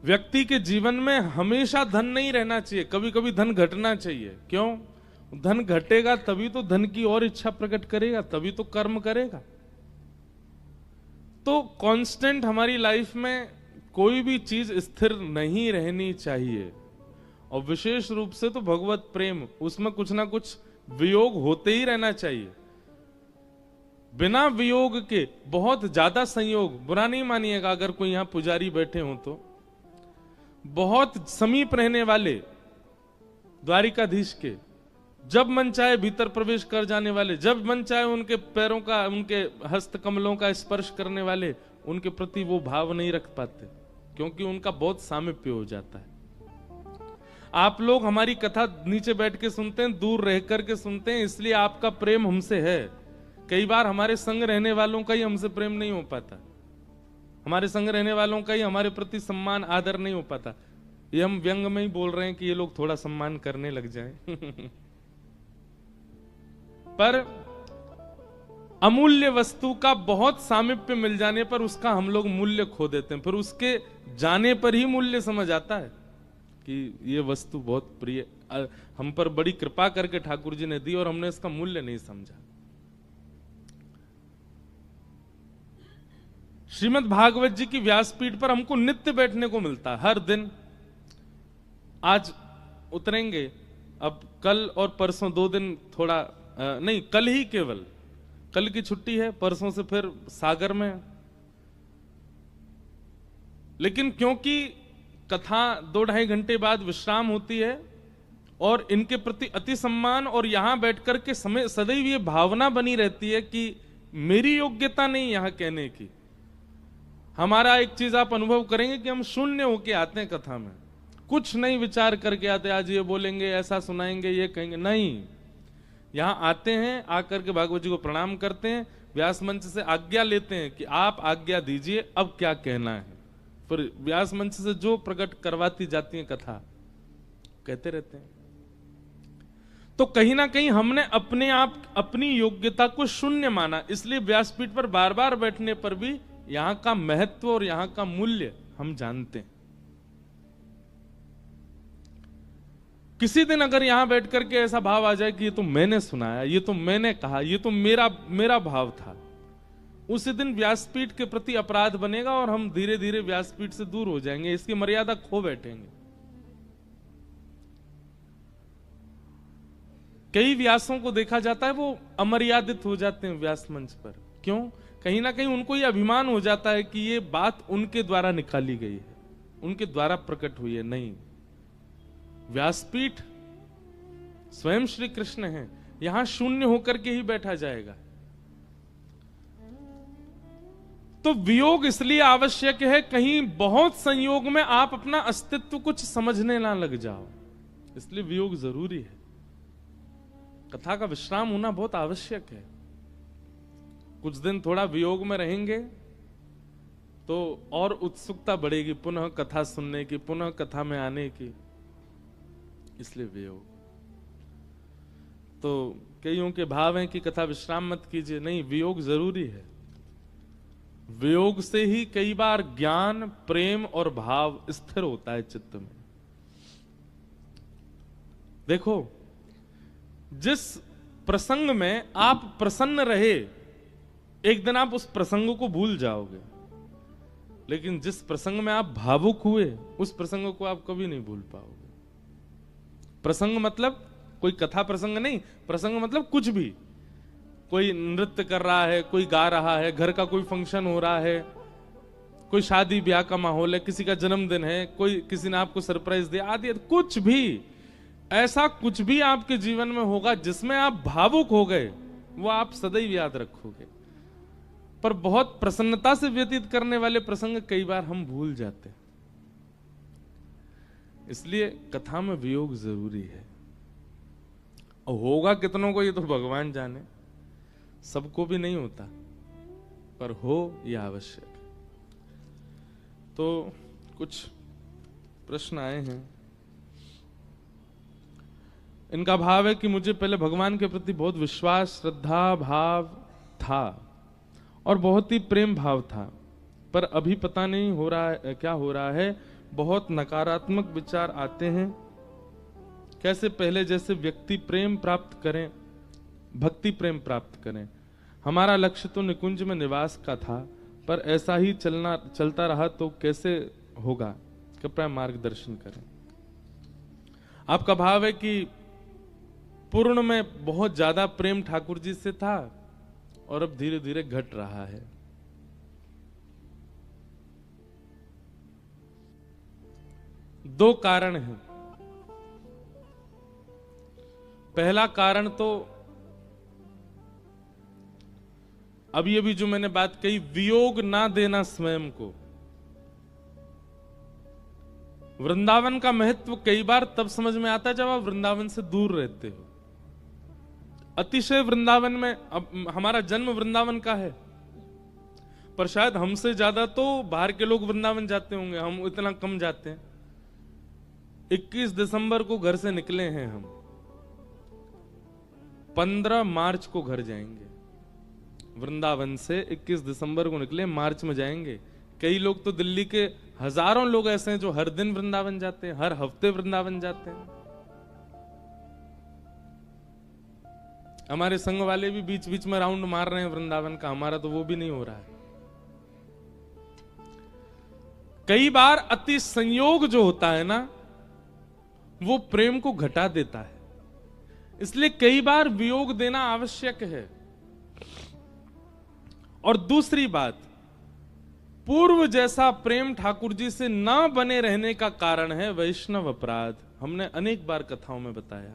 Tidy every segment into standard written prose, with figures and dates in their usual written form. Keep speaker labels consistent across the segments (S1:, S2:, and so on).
S1: व्यक्ति के जीवन में हमेशा धन नहीं रहना चाहिए, कभी कभी धन घटना चाहिए। क्यों? धन घटेगा तभी तो धन की और इच्छा प्रकट करेगा, तभी तो कर्म करेगा। तो कांस्टेंट हमारी लाइफ में कोई भी चीज स्थिर नहीं रहनी चाहिए, और विशेष रूप से तो भगवत प्रेम, उसमें कुछ ना कुछ वियोग होते ही रहना चाहिए। बिना वियोग के बहुत ज्यादा संयोग, बुरा नहीं मानिएगा अगर कोई यहां पुजारी बैठे हो तो, बहुत समीप रहने वाले द्वारिकाधीश के, जब मन चाहे भीतर प्रवेश कर जाने वाले, जब मन चाहे उनके पैरों का, उनके हस्त कमलों का स्पर्श करने वाले, उनके प्रति वो भाव नहीं रख पाते, क्योंकि उनका बहुत सामीप्य हो जाता है। आप लोग हमारी कथा नीचे बैठ के सुनते हैं, दूर रह करके सुनते हैं, इसलिए आपका प्रेम हमसे है। कई बार हमारे संग रहने वालों का ही हमसे प्रेम नहीं हो पाता, हमारे संग रहने वालों का ही हमारे प्रति सम्मान आदर नहीं हो पाता। ये हम व्यंग में ही बोल रहे हैं कि ये लोग थोड़ा सम्मान करने लग जाएं। पर अमूल्य वस्तु का बहुत सामीप्य मिल जाने पर उसका हम लोग मूल्य खो देते हैं, फिर उसके जाने पर ही मूल्य समझ आता है कि ये वस्तु बहुत प्रिय, हम पर बड़ी कृपा करके ठाकुर जी ने दी और हमने इसका मूल्य नहीं समझा। श्रीमद् भागवत जी की व्यासपीठ पर हमको नित्य बैठने को मिलता है, हर दिन। आज उतरेंगे, अब कल और परसों 2 दिन थोड़ा नहीं, कल ही केवल, कल की छुट्टी है, परसों से फिर सागर में। लेकिन क्योंकि कथा 2-2.5 घंटे बाद विश्राम होती है और इनके प्रति अति सम्मान, और यहां बैठकर के समय सदैव ये भावना बनी रहती है कि मेरी योग्यता नहीं यहां कहने की। हमारा एक चीज आप अनुभव करेंगे कि हम शून्य होके आते हैं कथा में, कुछ नहीं विचार करके आते, आज ये बोलेंगे, ऐसा सुनाएंगे, ये कहेंगे, नहीं। यहां आते हैं, आकर के भागवत जी को प्रणाम करते हैं, व्यास मंच से आज्ञा लेते हैं कि आप आज्ञा दीजिए, अब क्या कहना है। फिर व्यास मंच से जो प्रकट करवाती जाती है कथा कहते रहते हैं। तो कहीं ना कहीं हमने अपने आप अपनी योग्यता को शून्य माना, इसलिए व्यासपीठ पर बार बार बैठने पर भी यहां का महत्व और यहां का मूल्य हम जानते हैं। किसी दिन अगर यहां बैठ करके ऐसा भाव आ जाए कि ये तो मैंने सुनाया, ये तो मैंने कहा, ये तो मेरा भाव था, उसी दिन व्यासपीठ के प्रति अपराध बनेगा और हम धीरे धीरे व्यासपीठ से दूर हो जाएंगे, इसकी मर्यादा खो बैठेंगे। कई व्यासों को देखा जाता है वो अमर्यादित हो जाते हैं व्यास मंच पर। क्यों? कहीं ना कहीं उनको ये अभिमान हो जाता है कि ये बात उनके द्वारा निकाली गई है, उनके द्वारा प्रकट हुई है। नहीं, व्यासपीठ स्वयं श्री कृष्ण है, यहां शून्य होकर के ही बैठा जाएगा। तो वियोग इसलिए आवश्यक है, कहीं बहुत संयोग में आप अपना अस्तित्व कुछ समझने ना लग जाओ, इसलिए वियोग जरूरी है। कथा का विश्राम होना बहुत आवश्यक है। कुछ दिन थोड़ा वियोग में रहेंगे तो और उत्सुकता बढ़ेगी पुनः कथा सुनने की, पुनः कथा में आने की, इसलिए वियोग। तो कईयों के भाव हैं कि कथा विश्राम मत कीजिए, नहीं, वियोग जरूरी है। वियोग से ही कई बार ज्ञान, प्रेम और भाव स्थिर होता है चित्त में। देखो, जिस प्रसंग में आप प्रसन्न रहे, एक दिन आप उस प्रसंग को भूल जाओगे, लेकिन जिस प्रसंग में आप भावुक हुए, उस प्रसंग को आप कभी नहीं भूल पाओगे। प्रसंग मतलब कोई कथा प्रसंग नहीं, प्रसंग मतलब कुछ भी। कोई नृत्य कर रहा है, कोई गा रहा है, घर का कोई फंक्शन हो रहा है, कोई शादी ब्याह का माहौल है, किसी का जन्मदिन है, कोई किसी ने आपको सरप्राइज दिया, आदि कुछ भी, ऐसा कुछ भी आपके जीवन में होगा जिसमें आप भावुक हो गए, वो आप सदैव याद रखोगे। पर बहुत प्रसन्नता से व्यतीत करने वाले प्रसंग कई बार हम भूल जाते हैं, इसलिए कथा में वियोग जरूरी है। और होगा कितनों को ये तो भगवान जाने, सबको भी नहीं होता, पर हो यह आवश्यक। तो कुछ प्रश्न आए हैं। इनका भाव है कि मुझे पहले भगवान के प्रति बहुत विश्वास, श्रद्धा भाव था और बहुत ही प्रेम भाव था, पर अभी पता नहीं हो रहा है क्या हो रहा है, बहुत नकारात्मक विचार आते हैं। कैसे पहले जैसे व्यक्ति प्रेम प्राप्त करें, भक्ति प्रेम प्राप्त करें। हमारा लक्ष्य तो निकुंज में निवास का था, पर ऐसा ही चलता रहा तो कैसे होगा? कृपया मार्गदर्शन करें। आपका भाव है कि पूर्ण में बहुत ज्यादा प्रेम ठाकुर जी से था और अब धीरे धीरे घट रहा है। दो कारण हैं। पहला कारण तो अभी अभी जो मैंने बात कही, वियोग ना देना स्वयं को। वृंदावन का महत्व कई बार तब समझ में आता है जब आप वृंदावन से दूर रहते हो। अतिशय वृंदावन में, अब हमारा जन्म वृंदावन का है, पर शायद हमसे ज्यादा तो बाहर के लोग वृंदावन जाते होंगे, हम इतना कम जाते हैं। 21 दिसंबर को घर से निकले हैं हम, 15 मार्च को घर जाएंगे। वृंदावन से 21 दिसंबर को निकले, मार्च में जाएंगे। कई लोग तो दिल्ली के हजारों लोग ऐसे हैं जो हर दिन वृंदावन जाते हैं, हर हफ्ते वृंदावन जाते हैं। हमारे संघ वाले भी बीच बीच में राउंड मार रहे हैं वृंदावन का, हमारा तो वो भी नहीं हो रहा है। कई बार अति संयोग जो होता है ना, वो प्रेम को घटा देता है, इसलिए कई बार वियोग देना आवश्यक है। और दूसरी बात, पूर्व जैसा प्रेम ठाकुर जी से ना बने रहने का कारण है वैष्णव अपराध। हमने अनेक बार कथाओं में बताया।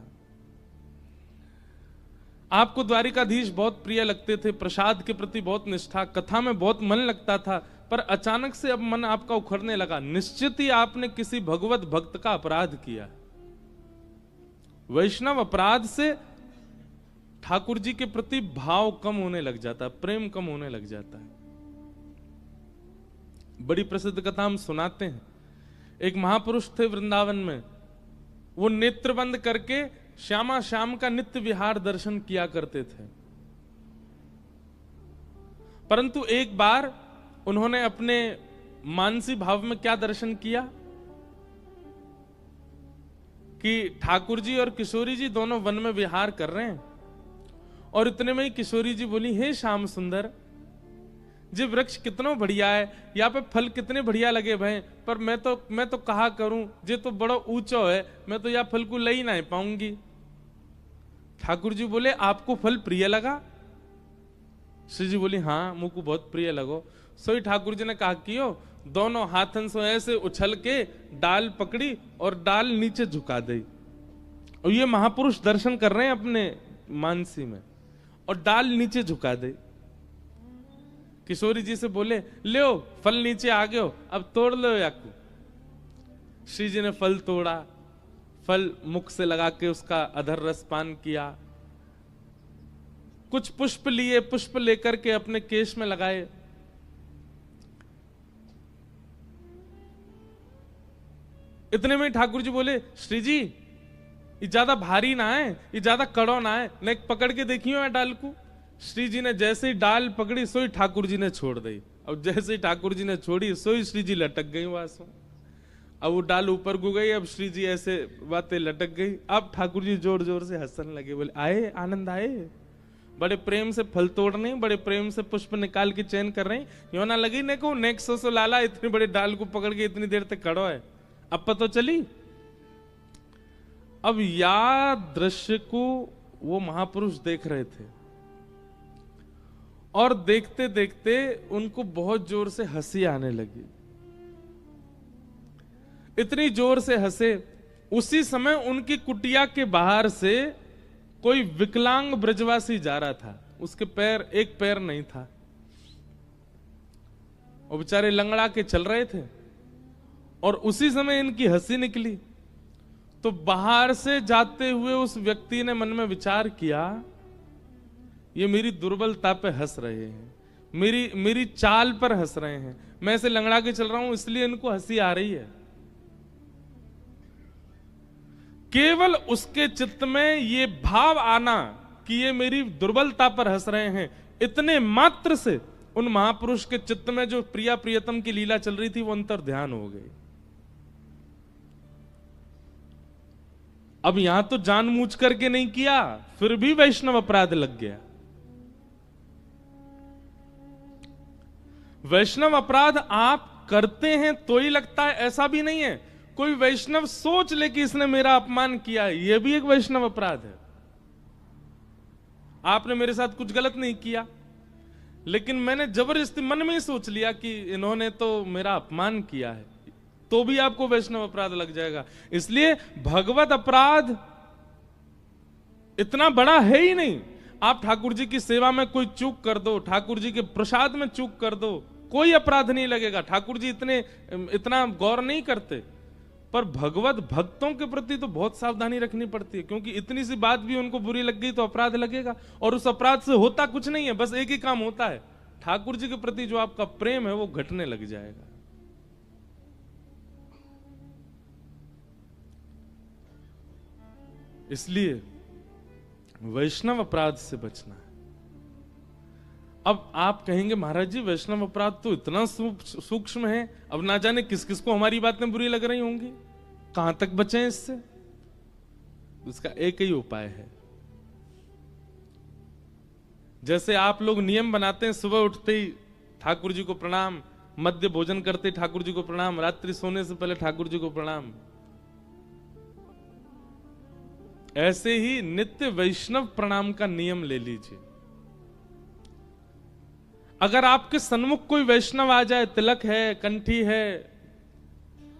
S1: आपको द्वारिकाधीश बहुत प्रिय लगते थे, प्रसाद के प्रति बहुत निष्ठा, कथा में बहुत मन लगता था, पर अचानक से अब मन आपका उखड़ने लगा। निश्चित ही आपने किसी भगवत भक्त का अपराध किया। वैष्णव अपराध से ठाकुर जी के प्रति भाव कम होने लग जाता है, प्रेम कम होने लग जाता है। बड़ी प्रसिद्ध कथा हम सुनाते हैं। एक महापुरुष थे वृंदावन में, वो नेत्र बंद करके श्यामा श्याम का नित्य विहार दर्शन किया करते थे। परंतु एक बार उन्होंने अपने मानसी भाव में क्या दर्शन किया कि ठाकुर जी और किशोरी जी दोनों वन में विहार कर रहे हैं, और इतने में ही किशोरी जी बोली, हे श्याम सुंदर, जे वृक्ष कितना बढ़िया है, यहाँ पे फल कितने बढ़िया लगे भाई, पर मैं तो कहा करूं, जे तो बड़ा ऊंचो है, मैं तो यह फल को ले ही नहीं पाऊंगी। ठाकुर जी बोले, आपको फल प्रिय लगा? श्री जी बोली, हाँ मुझको बहुत प्रिय लगो। सोई ठाकुर जी ने कहा कियो, दोनों हाथन से ऐसे उछल के डाल पकड़ी और डाल नीचे झुका दी। और ये महापुरुष दर्शन कर रहे हैं अपने मानसी में, और डाल नीचे झुका दे। किशोरी जी से बोले, ले फल नीचे आ गयो, अब तोड़ लो याकू। श्री जी ने फल तोड़ा, फल मुख से लगा के उसका अधर रस पान किया। कुछ पुष्प लिए, पुष्प लेकर के अपने केश में लगाए। इतने में ठाकुर जी बोले, श्री जी ये ज्यादा भारी ना है, ये ज्यादा कड़ो ना है, न एक पकड़ के देखियो है डाल को। श्री जी ने जैसे ही डाल पकड़ी, सोई ठाकुर जी ने छोड़ दी। अब जैसे ही ठाकुर जी ने छोड़ी, सोई श्री जी लटक गई वहां से। अब वो डाल ऊपर गु गई, अब श्री जी ऐसे बातें लटक गई। अब ठाकुर जी जोर जोर से हंसने लगे, बोले, आए आनंद आए, बड़े प्रेम से फल तोड़ रहे, बड़े प्रेम से पुष्प निकाल के चयन कर रहे हैं, यो ना लगी ने को नेक सो लाला इतने बड़े डाल को पकड़ के इतनी देर तक खड़ो है, अब पता चली। अब या दृश्य को वो महापुरुष देख रहे थे, और देखते देखते उनको बहुत जोर से हंसी आने लगी। इतनी जोर से हंसे, उसी समय उनकी कुटिया के बाहर से कोई विकलांग ब्रजवासी जा रहा था। उसके पैर, एक पैर नहीं था, वो बेचारे लंगड़ा के चल रहे थे। और उसी समय इनकी हंसी निकली, तो बाहर से जाते हुए उस व्यक्ति ने मन में विचार किया, ये मेरी दुर्बलता पे हंस रहे हैं, मेरी चाल पर हंस रहे हैं, मैं ऐसे लंगड़ा के चल रहा हूं इसलिए इनको हंसी आ रही है। केवल उसके चित्त में ये भाव आना कि ये मेरी दुर्बलता पर हंस रहे हैं, इतने मात्र से उन महापुरुष के चित्त में जो प्रिया प्रियतम की लीला चल रही थी वो अंतर ध्यान हो गई। अब यहां तो जानबूझ करके नहीं किया, फिर भी वैष्णव अपराध लग गया। वैष्णव अपराध आप करते हैं तो ही लगता है, ऐसा भी नहीं है। कोई वैष्णव सोच ले कि इसने मेरा अपमान किया, यह भी एक वैष्णव अपराध है। आपने मेरे साथ कुछ गलत नहीं किया, लेकिन मैंने जबरदस्ती मन में ही सोच लिया कि इन्होंने तो मेरा अपमान किया है, तो भी आपको वैष्णव अपराध लग जाएगा। इसलिए भगवत अपराध इतना बड़ा है ही नहीं। आप ठाकुर जी की सेवा में कोई चूक कर दो, ठाकुर जी के प्रसाद में चूक कर दो, कोई अपराध नहीं लगेगा। ठाकुर जी इतना गौर नहीं करते। पर भगवत भक्तों के प्रति तो बहुत सावधानी रखनी पड़ती है, क्योंकि इतनी सी बात भी उनको बुरी लग गई तो अपराध लगेगा। और उस अपराध से होता कुछ नहीं है, बस एक ही काम होता है, ठाकुर जी के प्रति जो आपका प्रेम है वो घटने लग जाएगा। इसलिए वैष्णव अपराध से बचना है। अब आप कहेंगे महाराज जी वैष्णव अपराध तो इतना सूक्ष्म है, अब ना जाने किस किस को हमारी बातें बुरी लग रही होंगी, कहां तक बचें इससे? उसका एक ही उपाय है। जैसे आप लोग नियम बनाते हैं, सुबह उठते ही ठाकुर जी को प्रणाम, मध्य भोजन करते ही ठाकुर जी को प्रणाम, रात्रि सोने से पहले ठाकुर जी को प्रणाम, ऐसे ही नित्य वैष्णव प्रणाम का नियम ले लीजिए। अगर आपके सन्मुख कोई वैष्णव आ जाए, तिलक है, कंठी है,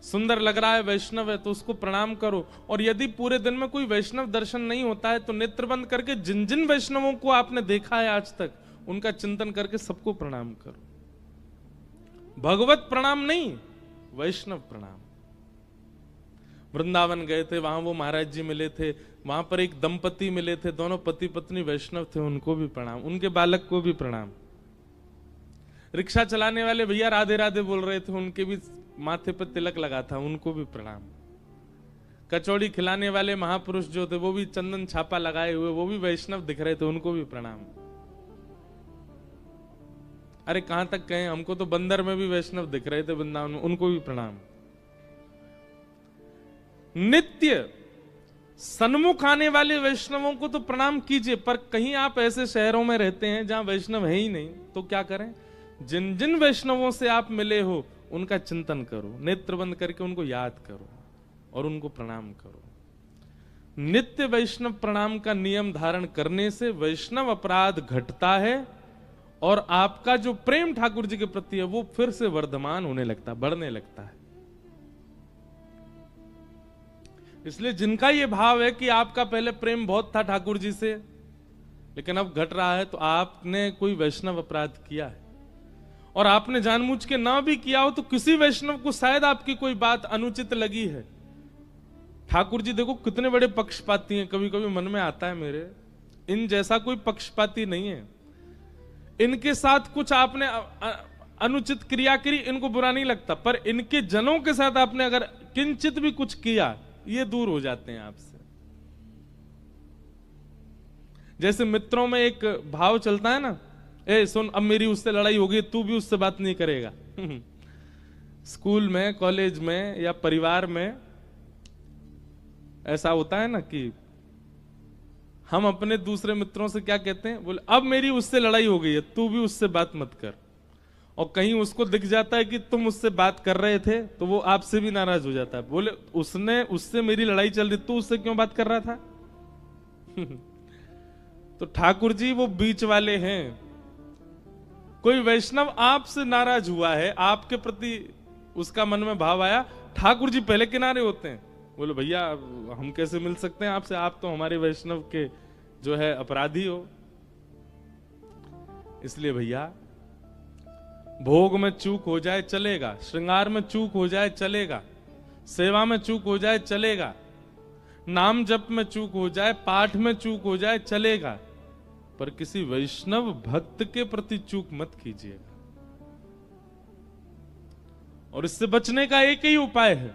S1: सुंदर लग रहा है, वैष्णव है, तो उसको प्रणाम करो। और यदि पूरे दिन में कोई वैष्णव दर्शन नहीं होता है तो नेत्र बंद करके जिन जिन वैष्णवों को आपने देखा है आज तक, उनका चिंतन करके सबको प्रणाम करो। भगवत प्रणाम नहीं, वैष्णव प्रणाम। वृंदावन गए थे, वहां वो महाराज जी मिले थे, वहां पर एक दंपति मिले थे, दोनों पति पत्नी वैष्णव थे, उनको भी प्रणाम, उनके बालक को भी प्रणाम। रिक्शा चलाने वाले भैया राधे राधे बोल रहे थे, उनके भी माथे पर तिलक लगा था, उनको भी प्रणाम। कचौड़ी खिलाने वाले महापुरुष जो थे वो भी चंदन छापा लगाए हुए, वो भी वैष्णव दिख रहे थे, उनको भी प्रणाम। अरे कहां तक कहें, हमको तो बंदर में भी वैष्णव दिख रहे थे वृंदावन में, उनको भी प्रणाम। नित्य सन्मुख आने वाले वैष्णवों को तो प्रणाम कीजिए, पर कहीं आप ऐसे शहरों में रहते हैं जहां वैष्णव है ही नहीं, तो क्या करें? जिन जिन वैष्णवों से आप मिले हो उनका चिंतन करो, नेत्र बंद करके उनको याद करो और उनको प्रणाम करो। नित्य वैष्णव प्रणाम का नियम धारण करने से वैष्णव अपराध घटता है और आपका जो प्रेम ठाकुर जी के प्रति है वो फिर से वर्धमान होने लगता, बढ़ने लगता है। इसलिए जिनका ये भाव है कि आपका पहले प्रेम बहुत था ठाकुर जी से लेकिन अब घट रहा है, तो आपने कोई वैष्णव अपराध किया है। और आपने जानबूझ के ना भी किया हो तो किसी वैष्णव को शायद आपकी कोई बात अनुचित लगी है। ठाकुर जी देखो कितने बड़े पक्षपाती हैं, कभी कभी मन में आता है मेरे, इन जैसा कोई पक्षपाती नहीं है। इनके साथ कुछ आपने अनुचित क्रिया करी, इनको बुरा नहीं लगता, पर इनके जनों के साथ आपने अगर किंचित भी कुछ किया, ये दूर हो जाते हैं आपसे। जैसे मित्रों में एक भाव चलता है ना, ए सुन अब मेरी उससे लड़ाई हो गई, तू भी उससे बात नहीं करेगा। स्कूल में, कॉलेज में या परिवार में ऐसा होता है ना कि हम अपने दूसरे मित्रों से क्या कहते हैं, बोले अब मेरी उससे लड़ाई हो गई है, तू भी उससे बात मत कर। और कहीं उसको दिख जाता है कि तुम उससे बात कर रहे थे तो वो आपसे भी नाराज हो जाता है, बोले उससे मेरी लड़ाई चल रही, तू उससे क्यों बात कर रहा था? तो ठाकुर जी वो बीच वाले हैं। कोई वैष्णव आपसे नाराज हुआ है, आपके प्रति उसका मन में भाव आया, ठाकुर जी पहले किनारे होते हैं, बोले भैया हम कैसे मिल सकते हैं आपसे, आप तो हमारे वैष्णव के जो है अपराधी हो। इसलिए भैया भोग में चूक हो जाए चलेगा, श्रृंगार में चूक हो जाए चलेगा, सेवा में चूक हो जाए चलेगा, नाम जप में चूक हो जाए, पाठ में चूक हो जाए चलेगा, पर किसी वैष्णव भक्त के प्रति चूक मत कीजिएगा। और इससे बचने का एक ही उपाय है,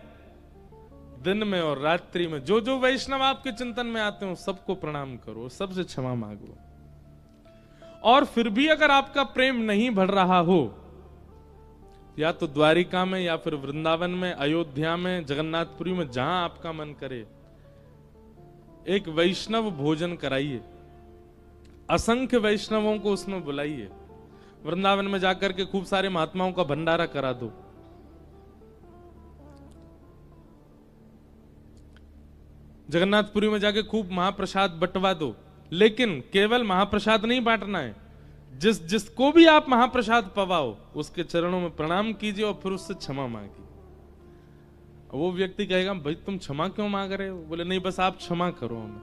S1: दिन में और रात्रि में जो जो वैष्णव आपके चिंतन में आते हो सबको प्रणाम करो, सबसे क्षमा मांगो। और फिर भी अगर आपका प्रेम नहीं बढ़ रहा हो, या तो द्वारिका में या फिर वृंदावन में, अयोध्या में, जगन्नाथपुरी में, जहां आपका मन करे, एक वैष्णव भोजन कराइए, असंख्य वैष्णवों को उसमें बुलाइए, वृंदावन में जाकर के खूब सारे महात्माओं का भंडारा करा दो। जगन्नाथपुरी में जाके खूब महाप्रसाद बंटवा दो, लेकिन केवल महाप्रसाद नहीं बांटना है, जिसको भी आप महाप्रसाद पवाओ उसके चरणों में प्रणाम कीजिए और फिर उससे क्षमा मांगिए। वो व्यक्ति कहेगा भाई तुम क्षमा क्यों मांग रहे हो? बोले नहीं, बस आप क्षमा करो हमें।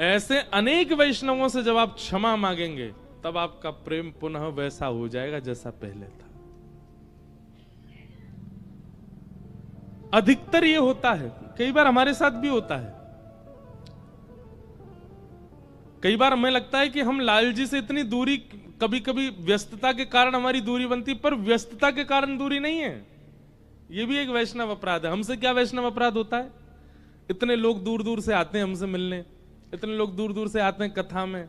S1: ऐसे अनेक वैष्णवों से जब आप क्षमा मांगेंगे तब आपका प्रेम पुनः वैसा हो जाएगा जैसा पहले था। अधिकतर ये होता है, कई बार हमारे साथ भी होता है। कई बार हमें लगता है कि हम लाल जी से इतनी दूरी, कभी कभी व्यस्तता के कारण हमारी दूरी बनती, पर व्यस्तता के कारण दूरी नहीं है। ये भी एक वैष्णव अपराध है। हमसे क्या वैष्णव अपराध होता है? इतने लोग दूर दूर से आते हैं हमसे मिलने, इतने लोग दूर दूर से आते हैं कथा में,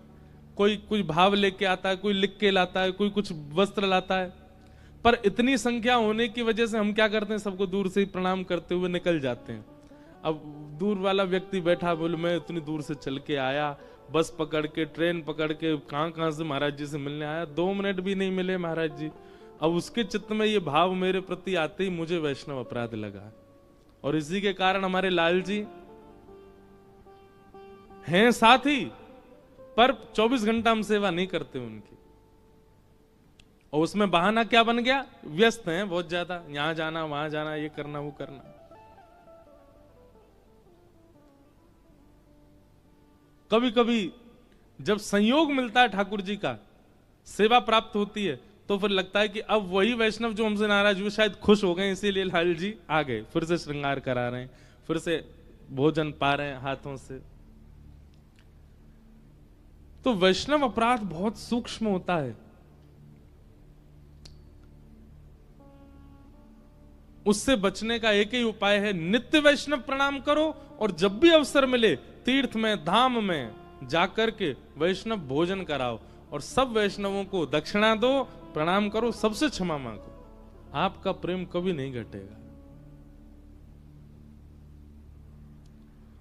S1: कोई कुछ भाव लेके आता है, कोई लिख के लाता है, कोई कुछ वस्त्र लाता है, पर इतनी संख्या होने की वजह से हम क्या करते हैं, सबको दूर से ही प्रणाम करते हुए निकल जाते हैं। अब दूर वाला व्यक्ति बैठा, बोले मैं इतनी दूर से चल के आया, बस पकड़ के, ट्रेन पकड़ के, कहां से महाराज जी से मिलने आया, 2 मिनट भी नहीं मिले महाराज जी। अब उसके चित्त में ये भाव मेरे प्रति आते ही मुझे वैष्णव अपराध लगा, और इसी के कारण हमारे लाल जी हैं साथ ही, पर 24 घंटा हम सेवा नहीं करते उनकी। और उसमें बहाना क्या बन गया? व्यस्त हैं बहुत ज्यादा, यहां जाना वहां जाना, ये करना वो करना। कभी कभी जब संयोग मिलता है ठाकुर जी का, सेवा प्राप्त होती है, तो फिर लगता है कि अब वही वैष्णव जो हमसे नाराज हुए शायद खुश हो गए, इसीलिए लाल जी आ गए, फिर से श्रृंगार करा रहे हैं, फिर से भोजन पा रहे हैं हाथों से। तो वैष्णव अपराध बहुत सूक्ष्म होता है। उससे बचने का एक ही उपाय है, नित्य वैष्णव प्रणाम करो, और जब भी अवसर मिले तीर्थ में, धाम में जाकर के वैष्णव भोजन कराओ, और सब वैष्णवों को दक्षिणा दो, प्रणाम करो, सबसे क्षमा मांगो। आपका प्रेम कभी नहीं घटेगा।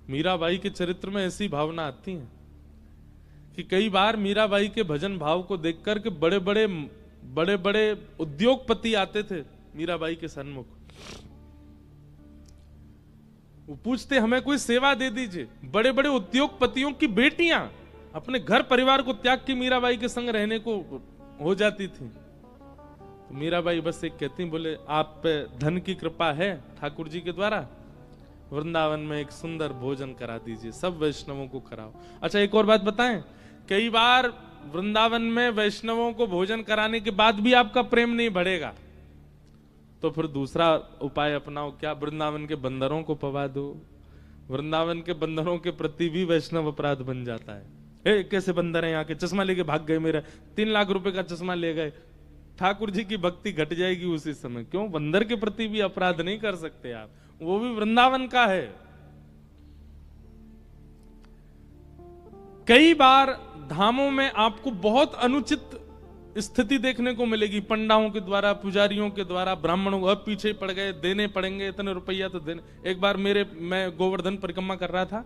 S1: मीराबाई के चरित्र में ऐसी भावना आती है कि कई बार मीराबाई के भजन भाव को देखकर के बड़े बड़े उद्योगपति आते थे मीराबाई के सन्मुख। वो पूछते हमें कोई सेवा दे दीजिए। बड़े बड़े उद्योगपतियों की बेटियां अपने घर परिवार को त्याग के मीराबाई के संग रहने को हो जाती थी। तो मीराबाई बस एक कहती, बोले आप पे धन की कृपा है ठाकुर जी के द्वारा, वृंदावन में एक सुंदर भोजन करा दीजिए, सब वैष्णवों को कराओ। अच्छा एक और बात बताएं, कई बार वृंदावन में वैष्णवों को भोजन कराने के बाद भी आपका प्रेम नहीं बढ़ेगा, तो फिर दूसरा उपाय अपनाओ। क्या? वृंदावन के बंदरों को पवा दो। वृंदावन के बंदरों के प्रति भी वैष्णव अपराध बन जाता है। कैसे बंदर हैं यहाँ के, चश्मा लेके भाग गए, मेरा 3 लाख रुपए का चश्मा ले गए। ठाकुर जी की भक्ति घट जाएगी उसी समय। क्यों? बंदर के प्रति भी अपराध नहीं कर सकते आप, वो भी वृंदावन का है। कई बार धामों में आपको बहुत अनुचित स्थिति देखने को मिलेगी, पंडाओं के द्वारा, पुजारियों के द्वारा, ब्राह्मणों को अब पीछे पड़ गए, देने पड़ेंगे इतने रुपया तो देने। एक बार मैं गोवर्धन परिक्रमा कर रहा था,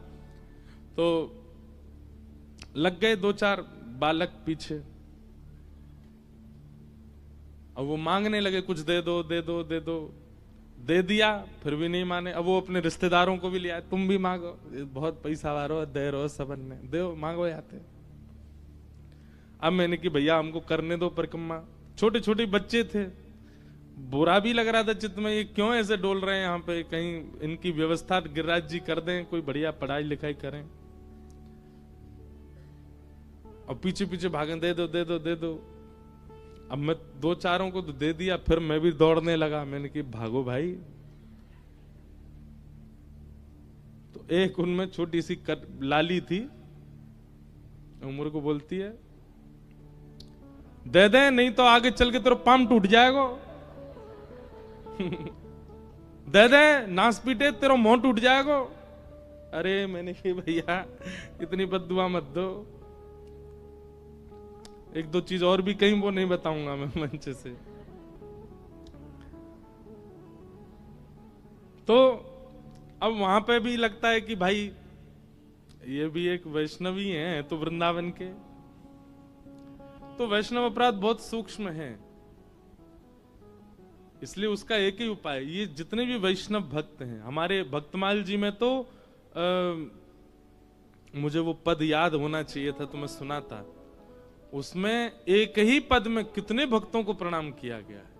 S1: तो लग गए 2-4 बालक पीछे, अब वो मांगने लगे कुछ दे दो दे दो दे दो, दे दिया फिर भी नहीं माने। अब वो अपने रिश्तेदारों को भी लिया, तुम भी मांगो, बहुत पैसा वारो दे रहो, सबन ने दो मांगो आते। अब मैंने कि भैया हमको करने दो परिक्रमा। छोटे छोटे बच्चे थे, बुरा भी लग रहा था चित्त में, ये क्यों ऐसे डोल रहे हैं यहाँ पे, कहीं इनकी व्यवस्था गिरिराज जी कर दें, कोई बढ़िया पढ़ाई लिखाई करें। अब पीछे पीछे भागे, दे दो दे दो दे दो। अब मैं 2-4 को तो दे दिया, फिर मैं भी दौड़ने लगा। मैंने कि भागो भाई। तो एक उनमें छोटी सी लाली थी, उम्र को बोलती है, दे दे नहीं तो आगे चल के तेरा पाम टूट जाएगा। दे दे नास पीटे तेरा मुंह टूट जाएगा। अरे मैंने कि भैया इतनी बद्दुआ मत दो। 1-2 चीज और भी कहीं, वो नहीं बताऊंगा मैं मंच से। तो अब वहां पे भी लगता है कि भाई ये भी एक वैष्णवी हैं तो वृंदावन के। तो वैष्णव अपराध बहुत सूक्ष्म है, इसलिए उसका एक ही उपाय, ये जितने भी वैष्णव भक्त हैं हमारे भक्तमाल जी में तो मुझे वो पद याद होना चाहिए था तो मैं सुना था, उसमें एक ही पद में कितने भक्तों को प्रणाम किया गया है।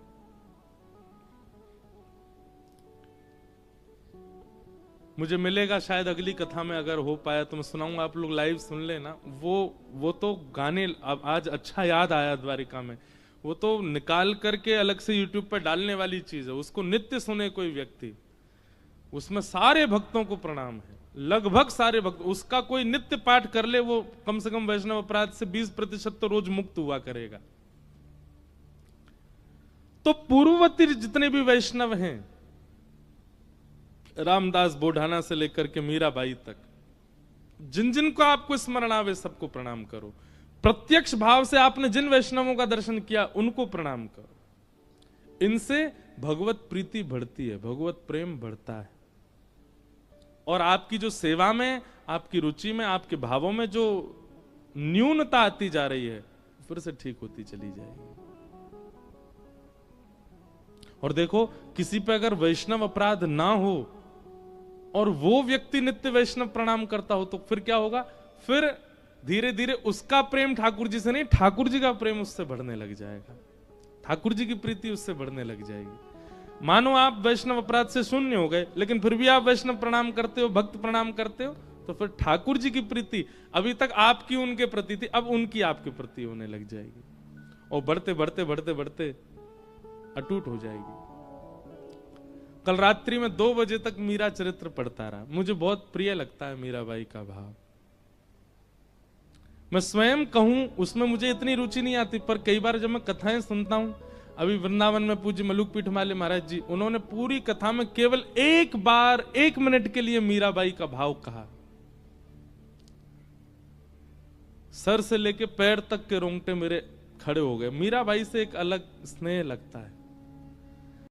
S1: मुझे मिलेगा शायद अगली कथा में, अगर हो पाया तो मैं सुनाऊंगा, आप लोग लाइव सुन लेना। वो तो गाने अब आज अच्छा याद आया द्वारिका में, वो तो निकाल करके अलग से यूट्यूब पर डालने वाली चीज है, उसको नित्य सुने कोई व्यक्ति, उसमें सारे भक्तों को प्रणाम है, लगभग सारे भक्त, उसका कोई नित्य पाठ कर ले वो कम से कम वैष्णव अपराध से 20% तो रोज मुक्त हुआ करेगा। तो पूर्ववर्ती जितने भी वैष्णव हैं, रामदास बोढ़ाना से लेकर के मीराबाई तक, जिन जिन को आपको स्मरण आवे सबको प्रणाम करो। प्रत्यक्ष भाव से आपने जिन वैष्णवों का दर्शन किया उनको प्रणाम करो। इनसे भगवत प्रीति बढ़ती है, भगवत प्रेम बढ़ता है, और आपकी जो सेवा में, आपकी रुचि में, आपके भावों में जो न्यूनता आती जा रही है फिर से ठीक होती चली जाएगी। और देखो, किसी पे अगर वैष्णव अपराध ना हो और वो व्यक्ति नित्य वैष्णव प्रणाम करता हो तो फिर क्या होगा, फिर धीरे धीरे उसका प्रेम ठाकुर जी से नहीं, ठाकुर जी का प्रेम उससे बढ़ने लग जाएगा, ठाकुर जी की प्रीति उससे बढ़ने लग जाएगी। मानो आप वैष्णव अपराध से शून्य हो गए, लेकिन फिर भी आप वैष्णव प्रणाम करते हो, भक्त प्रणाम करते हो, तो फिर ठाकुर जी की प्रीति अभी तक आपकी उनके प्रति थी, अब उनकी आपके प्रति होने लग जाएगी, और बढ़ते बढ़ते बढ़ते बढ़ते अटूट हो जाएगी। कल रात्रि में 2 बजे तक मीरा चरित्र पढ़ता रहा, मुझे बहुत प्रिय लगता है मीराबाई का भाव। मैं स्वयं कहूं उसमें मुझे इतनी रुचि नहीं आती, पर कई बार जब मैं कथाएं सुनता हूं, अभी वृंदावन में पूज्य मलुक पीठमाले महाराज जी, उन्होंने पूरी कथा में केवल एक बार 1 मिनट के लिए मीराबाई का भाव कहा, सर से लेके पैर तक के रोंगटे मेरे खड़े हो गए। मीराबाई से एक अलग स्नेह लगता है,